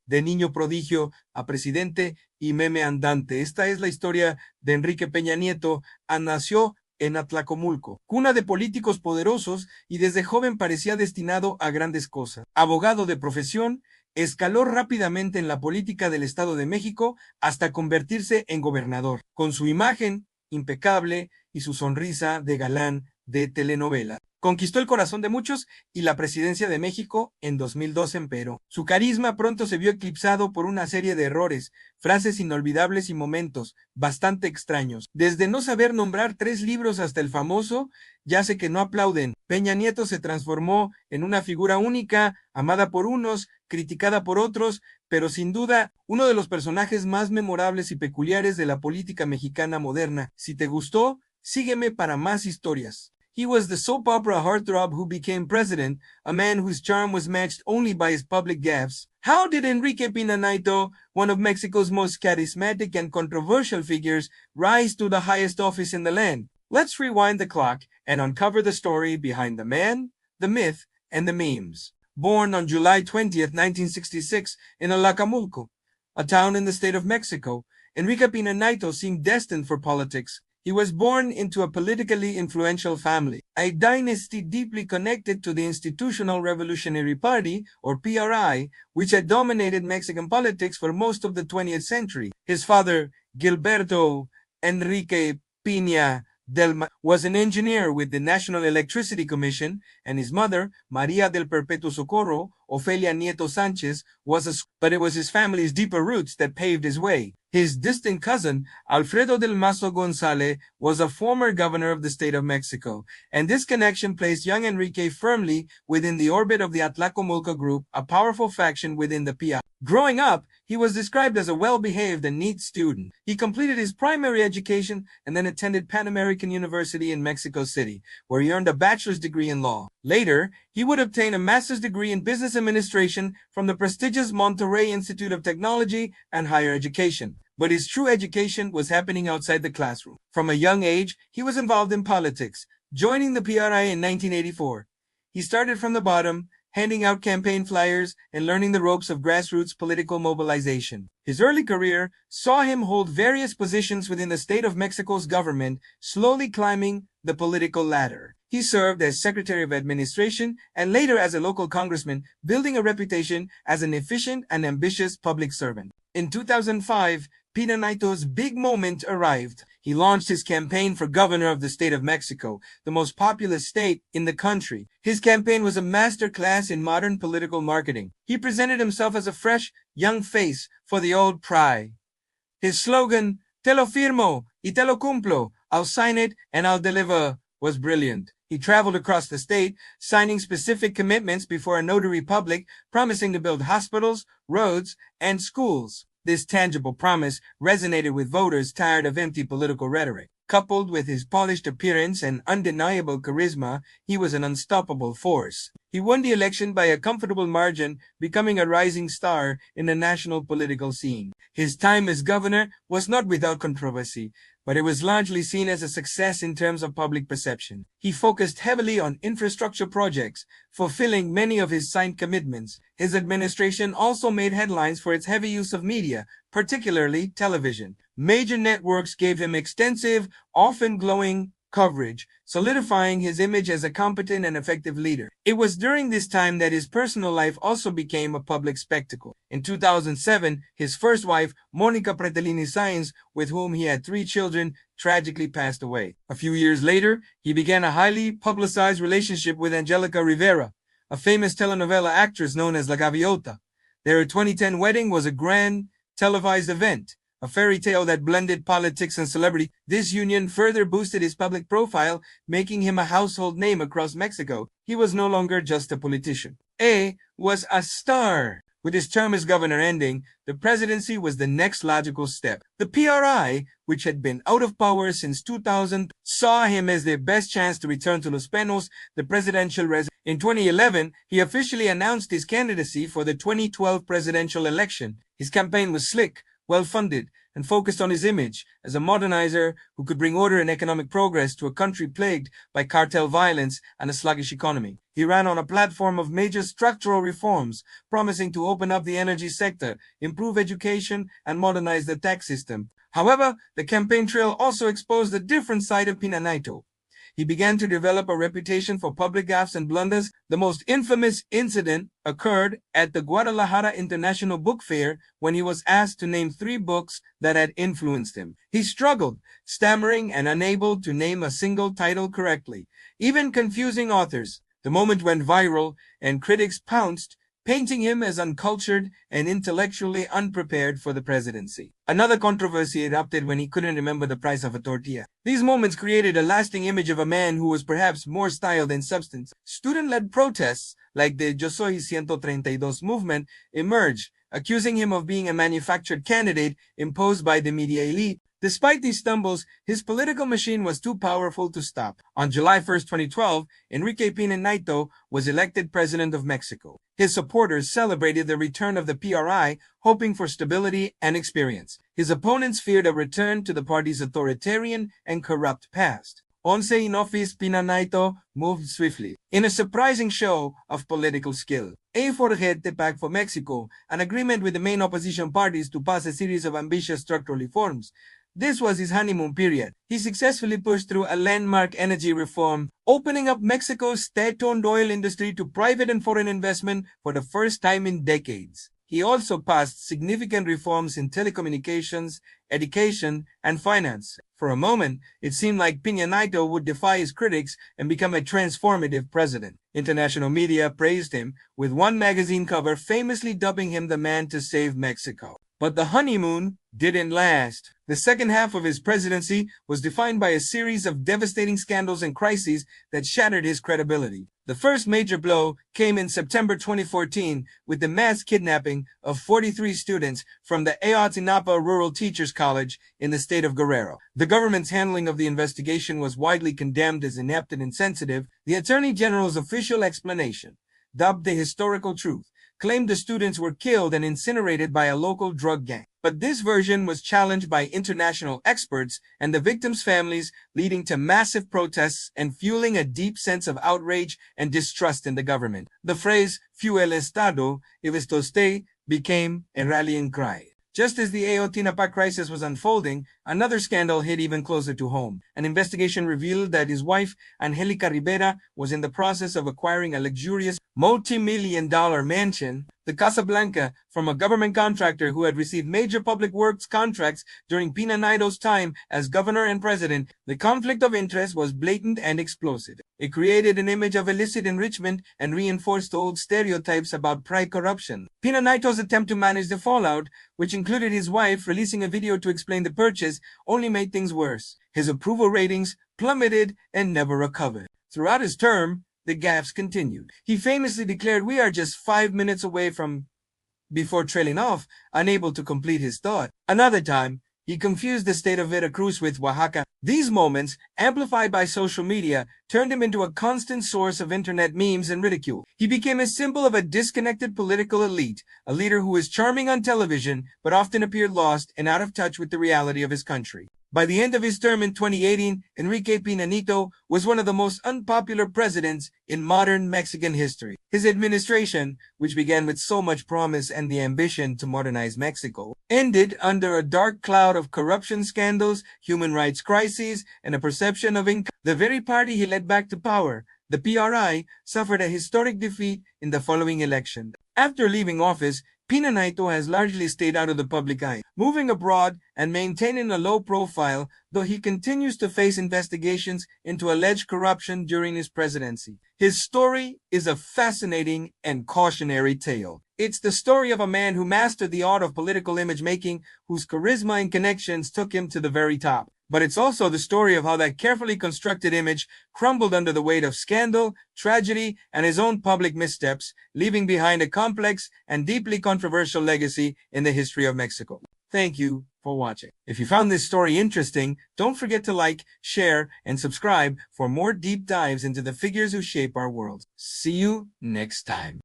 de niño prodigio a presidente y meme andante. Esta es la historia de Enrique Peña Nieto. Nació en Atlacomulco, cuna de políticos poderosos, y desde joven parecía destinado a grandes cosas. Abogado de profesión, escaló rápidamente en la política del Estado de México hasta convertirse en gobernador, con su imagen impecable y su sonrisa de galán de telenovela. Conquistó el corazón de muchos y la presidencia de México en 2012, empero su carisma pronto se vio eclipsado por una serie de errores, frases inolvidables y momentos bastante extraños. Desde no saber nombrar 3 libros hasta el famoso "Ya sé que no aplauden", Peña Nieto se transformó en una figura única, amada por unos, criticada por otros, pero sin duda uno de los personajes más memorables y peculiares de la política mexicana moderna. Si te gustó, sígueme para más historias. He was the soap opera heartthrob who became president, a man whose charm was matched only by his public gaffes. How did Enrique Peña Nieto, one of Mexico's most charismatic and controversial figures, rise to the highest office in the land? Let's rewind the clock and uncover the story behind the man, the myth, and the memes. Born on July 20th, 1966, in Atlacomulco, a town in the state of Mexico, Enrique Peña Nieto seemed destined for politics. He was born into a politically influential family, a dynasty deeply connected to the Institutional Revolutionary Party, or PRI, which had dominated Mexican politics for most of the 20th century. His father, Gilberto Enrique Peña was an engineer with the National Electricity Commission, and his mother, María del Perpetuo Socorro, Ofelia Nieto Sánchez, but it was his family's deeper roots that paved his way. His distant cousin, Alfredo del Mazo González, was a former governor of the state of Mexico, and this connection placed young Enrique firmly within the orbit of the Atlacomulco group, a powerful faction within the PRI. Growing up, he was described as a well-behaved and neat student. He completed his primary education and then attended Pan American University in Mexico City, where he earned a bachelor's degree in law. Later, he would obtain a master's degree in business administration from the prestigious Monterrey Institute of Technology and Higher Education. But his true education was happening outside the classroom. From a young age, he was involved in politics, joining the PRI in 1984. He started from the bottom, handing out campaign flyers and learning the ropes of grassroots political mobilization. His early career saw him hold various positions within the state of Mexico's government, slowly climbing the political ladder. He served as Secretary of Administration and later as a local congressman, building a reputation as an efficient and ambitious public servant. In 2005, Peña Nieto's big moment arrived. He launched his campaign for governor of the state of Mexico, the most populous state in the country. His campaign was a masterclass in modern political marketing. He presented himself as a fresh, young face for the old PRI. His slogan, "Te lo firmo y te lo cumplo," "I'll sign it and I'll deliver," was brilliant. He traveled across the state, signing specific commitments before a notary public, promising to build hospitals, roads, and schools. This tangible promise resonated with voters tired of empty political rhetoric. Coupled with his polished appearance and undeniable charisma, he was an unstoppable force. He won the election by a comfortable margin, becoming a rising star in the national political scene. His time as governor was not without controversy, but it was largely seen as a success in terms of public perception. He focused heavily on infrastructure projects, fulfilling many of his signed commitments. His administration also made headlines for its heavy use of media, particularly television. Major networks gave him extensive, often glowing coverage, solidifying his image as a competent and effective leader. It was during this time that his personal life also became a public spectacle. In 2007, his first wife, Monica Pretellini Sainz, with whom he had 3 children, tragically passed away. A few years later, he began a highly publicized relationship with Angélica Rivera, a famous telenovela actress known as La Gaviota. Their 2010 wedding was a grand televised event, a fairy tale that blended politics and celebrity. This union further boosted his public profile, making him a household name across Mexico. He was no longer just a politician. He was a star. With his term as governor ending, the presidency was the next logical step. The PRI, which had been out of power since 2000, saw him as their best chance to return to Los Pinos, the presidential residence. In 2011, he officially announced his candidacy for the 2012 presidential election. His campaign was slick, well-funded, and focused on his image as a modernizer who could bring order and economic progress to a country plagued by cartel violence and a sluggish economy. He ran on a platform of major structural reforms, promising to open up the energy sector, improve education, and modernize the tax system. However, the campaign trail also exposed a different side of Peña Nieto. He began to develop a reputation for public gaffes and blunders. The most infamous incident occurred at the Guadalajara International Book Fair when he was asked to name 3 books that had influenced him. He struggled, stammering and unable to name a single title correctly, even confusing authors. The moment went viral and critics pounced, painting him as uncultured and intellectually unprepared for the presidency. Another controversy erupted when he couldn't remember the price of a tortilla. These moments created a lasting image of a man who was perhaps more style than substance. Student-led protests, like the Yo Soy 132 movement, emerged, accusing him of being a manufactured candidate imposed by the media elite. Despite these stumbles, his political machine was too powerful to stop. On July 1, 2012, Enrique Peña Nieto was elected president of Mexico. His supporters celebrated the return of the PRI, hoping for stability and experience. His opponents feared a return to the party's authoritarian and corrupt past. Once in office, Peña Nieto moved swiftly. In a surprising show of political skill, he forged the Pact for Mexico, an agreement with the main opposition parties to pass a series of ambitious structural reforms. This was his honeymoon period. He successfully pushed through a landmark energy reform, opening up Mexico's state-owned oil industry to private and foreign investment for the first time in decades. He also passed significant reforms in telecommunications, education, and finance. For a moment, it seemed like Peña Nieto would defy his critics and become a transformative president. International media praised him, with one magazine cover famously dubbing him the man to save Mexico. But the honeymoon didn't last. The second half of his presidency was defined by a series of devastating scandals and crises that shattered his credibility. The first major blow came in September 2014 with the mass kidnapping of 43 students from the Ayotzinapa Rural Teachers College in the state of Guerrero. The government's handling of the investigation was widely condemned as inept and insensitive. The Attorney General's official explanation, dubbed the historical truth, claimed the students were killed and incinerated by a local drug gang. But this version was challenged by international experts and the victims' families, leading to massive protests and fueling a deep sense of outrage and distrust in the government. The phrase, "Fue el Estado, y esto esté," became a rallying cry. Just as the Ayotzinapa crisis was unfolding, another scandal hit even closer to home. An investigation revealed that his wife, Angélica Rivera, was in the process of acquiring a luxurious multi-million-dollar mansion, the Casa Blanca, from a government contractor who had received major public works contracts during Peña Nieto's time as governor and president. The conflict of interest was blatant and explosive. It created an image of illicit enrichment and reinforced old stereotypes about pride corruption. Peña Nieto's attempt to manage the fallout, which included his wife releasing a video to explain the purchase, only made things worse. His approval ratings plummeted and never recovered. Throughout his term, the gaffes continued. He famously declared, "We are just 5 minutes away from," before trailing off, unable to complete his thought. Another time, he confused the state of Veracruz with Oaxaca. These moments, amplified by social media, turned him into a constant source of internet memes and ridicule. He became a symbol of a disconnected political elite, a leader who was charming on television, but often appeared lost and out of touch with the reality of his country. By the end of his term in 2018, Enrique Peña Nieto was one of the most unpopular presidents in modern Mexican history. His administration, which began with so much promise and the ambition to modernize Mexico, ended under a dark cloud of corruption scandals, human rights crises, and a perception of income. The very party he led back to power, the PRI, suffered a historic defeat in the following election. After leaving office, Peña Nieto has largely stayed out of the public eye, moving abroad and maintaining a low profile, though he continues to face investigations into alleged corruption during his presidency. His story is a fascinating and cautionary tale. It's the story of a man who mastered the art of political image making, whose charisma and connections took him to the very top. But it's also the story of how that carefully constructed image crumbled under the weight of scandal, tragedy, and his own public missteps, leaving behind a complex and deeply controversial legacy in the history of Mexico. Thank you for watching. If you found this story interesting, don't forget to like, share, and subscribe for more deep dives into the figures who shape our world. See you next time.